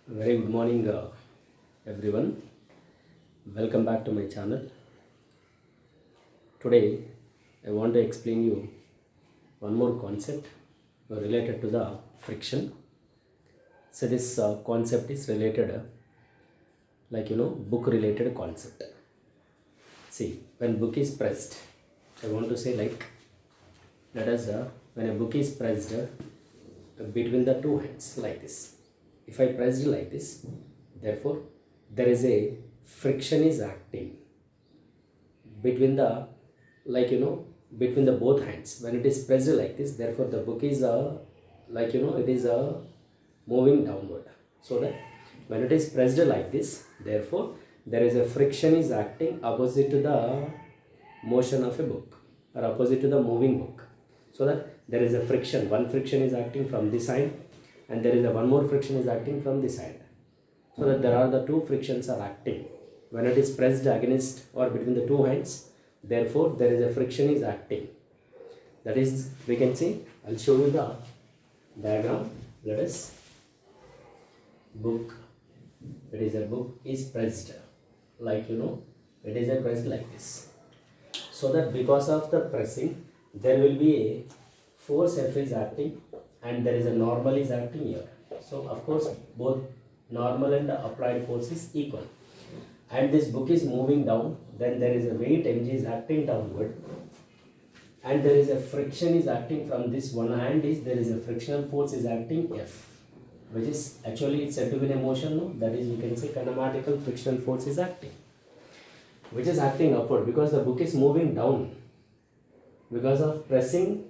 Very good morning, everyone. Welcome back to my channel. Today, I want to explain you one more concept related to the friction. So this concept is related, book related concept. See, when book is pressed, I want to say let us when a book is pressed between the two hands like this. If I pressed like this, therefore there is a friction is acting between the between the both hands. When it is pressed like this, therefore the book is it is moving downward. So that when it is pressed like this, therefore there is a friction is acting opposite to the motion of a book or opposite to the moving book. So that there is a friction, one friction is acting from this side and there is a one more friction is acting from this side. So that there are the two frictions are acting when it is pressed against or between the two hands. Therefore there is a friction is acting. That is, we can see, I'll show you the diagram. Let us book, it is a book is pressed it is a pressed like this. So that because of the pressing there will be a force F is acting and there is a normal is acting here. So of course both normal and applied force is equal, and this book is moving down, then there is a weight mg is acting downward and there is a friction is acting from this one hand, is there is a frictional force is acting F, which is actually it's said to be a motion, no? That is, we can say kinematical frictional force is acting, which is acting upward because the book is moving down because of pressing,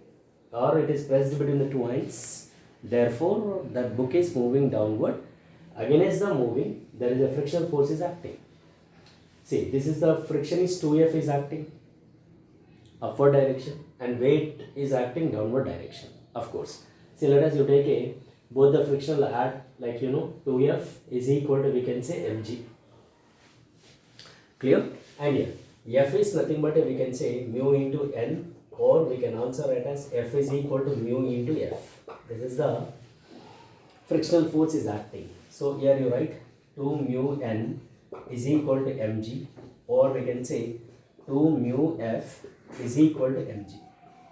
or it is pressed between the two hands. Therefore that book is moving downward. Against the moving, there is a frictional force is acting. See, this is the friction is 2F is acting upward direction and weight is acting downward direction, of course. See, let us you take a both the frictional add 2F is equal to, we can say, mg. Clear? And here F is nothing but we can say mu into n, or we can also write as F is equal to mu into F. This is the frictional force is acting. So here you write 2 mu n is equal to mg, or we can say 2 mu f is equal to mg.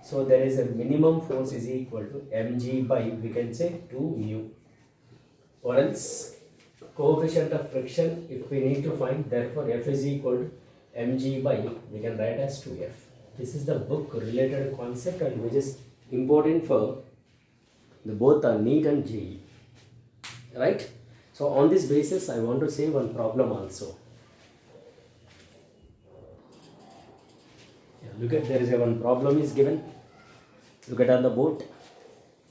So there is a minimum force is equal to mg by, we can say, 2 mu, or else coefficient of friction if we need to find, therefore f is equal to mg by, we can write as 2f. This is the book related concept and which is important for the both NEET and JEE, right? So on this basis I want to say one problem also. Look at, there is a one problem is given. Look at on the board.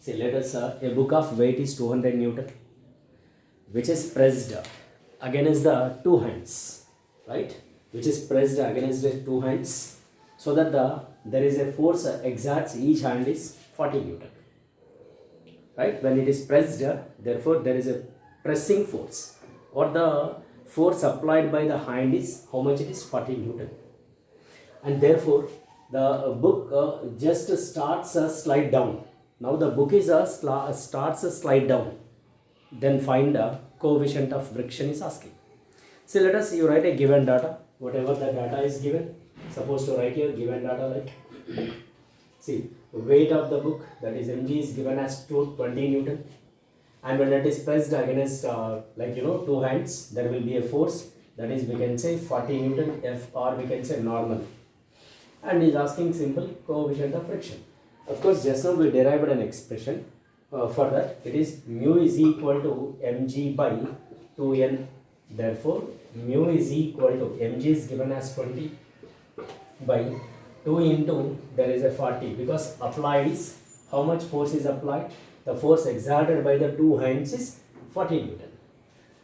Say let us a book of weight is 200 Newton, which is pressed against the two hands, right? Which is pressed against the two hands, so that there is a force exerts each hand is 40 Newton, right? When it is pressed, therefore there is a pressing force, or the force applied by the hand is how much? It is 40 Newton. And therefore the book just starts a slide down. Now the book is starts a slide down, then find a coefficient of friction is asking. So let us, you write a given data, whatever the data is given. Suppose to write here given data like see, weight of the book, that is mg, is given as 20 Newton, and when it is pressed against two hands, there will be a force, that is, we can say 40 Newton F, or we can say normal, and is asking simple coefficient of friction. Of course, just now we derived an expression for that. It is mu is equal to mg by 2n. Therefore mu is equal to mg is given as 20 by 2 into there is a 40, because applied is how much force is applied? The force exerted by the two hands is 40 Newton.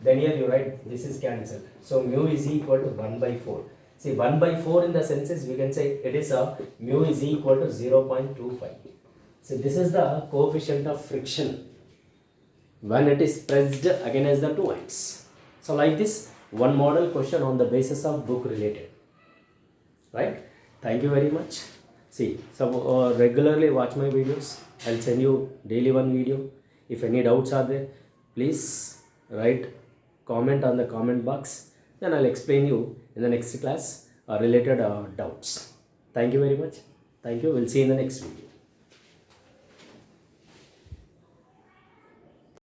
Then here you write this is cancelled. So mu is equal to 1 by 4. See, 1 by 4 in the senses we can say it is a mu is equal to 0.25. So this is the coefficient of friction when it is pressed against the two hands. So like this, one model question on the basis of book related, right? Thank you very much. See, so regularly watch my videos. I'll send you daily one video. If any doubts are there, please write comment on the comment box. Then I'll explain you in the next class related doubts. Thank you very much. Thank you. We'll see you in the next video.